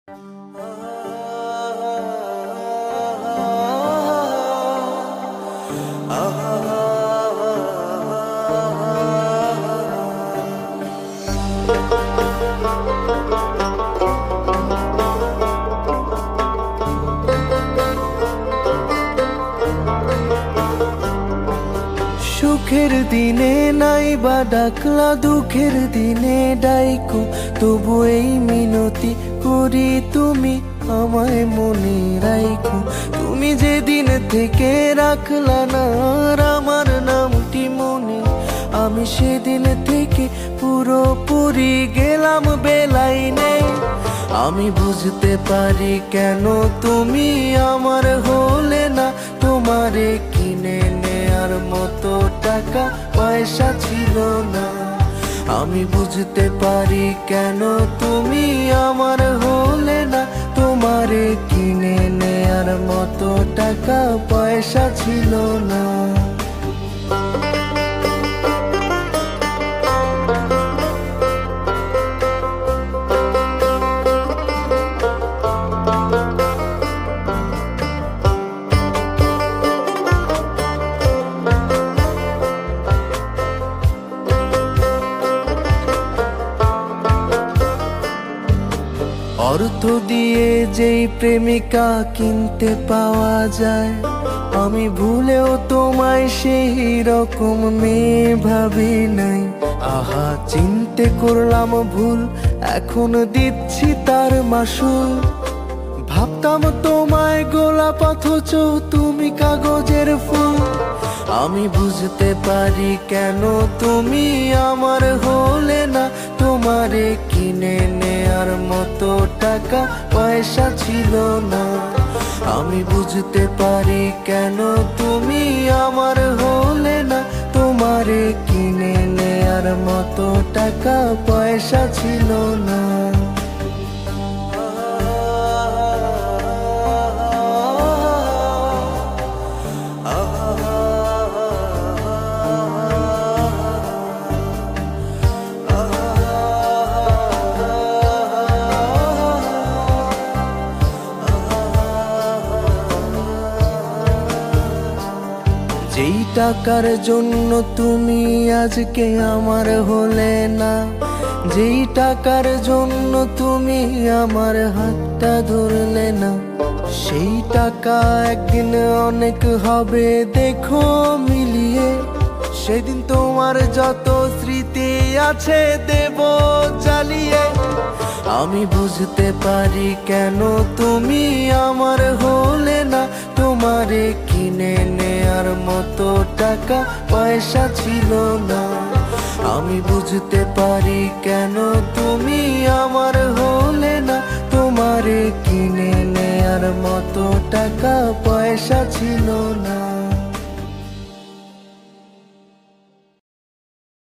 সুখের দিনে নাই বা ডাকলা, দুঃখের দিনে ডাইকো, তবু এই মিনতি করি তুমি আমায় মনে রাইখো। তুমি যেদিন থেকে রাখলা না আমার নামটি মনে, আমি সেদিন থেকে পুরোপুরি গেলাম বেলাইনে। আমি বুঝতে পারি কেন তুমি আমার হলে না, তোমারে কিনে নেয়ার মতো টাকা পয়সা ছিল না। আমি বুঝতে পারি কেন তুমি আমার হলে না, তোমারে কিনে নেয়ার মতো টাকা পয়সা ছিল না। অর্থ দিয়ে যেই প্রেমিকা কিনতে পাওয়া যায়, আমি ভুলেও তোমায় সেই রকম মেয়ে ভাবি নাই। আহা চিনতে করলাম ভুল, এখন দিচ্ছি তার মাসুল। ভাবতাম তোমায় গোলাপ অথচ তুমি কাগজের ফুল। আমি বুঝতে পারি কেন তুমি আমার হলে না, তোমারে কিনে নেয়ার মতো টাকা পয়সা ছিল না। আমি বুঝতে পারি কেন তুমি আমার হলে না, তোমারে কিনে নেয়ার মতো টাকা পয়সা ছিল না। যেই টাকার জন্য তুমি আজকে আমার হলে না, যেই টাকার জন্য তুমি আমার হাতটা ধরলে না, সেই টাকা একদিন অনেক হবে দেখো মিলিয়ে। সেদিন তোমার যত স্মৃতি আছে দেব জ্বালিয়ে। আমি বুঝতে পারি কেন তুমি আমার হলে না, তোমারে কিনে নেয়ার মতো টাকা পয়সা ছিল না। আমি বুঝতে পারি কেন তুমি আমার হলে না, তোমারে কিনে নেয়ার মতো টাকা পয়সা ছিল না।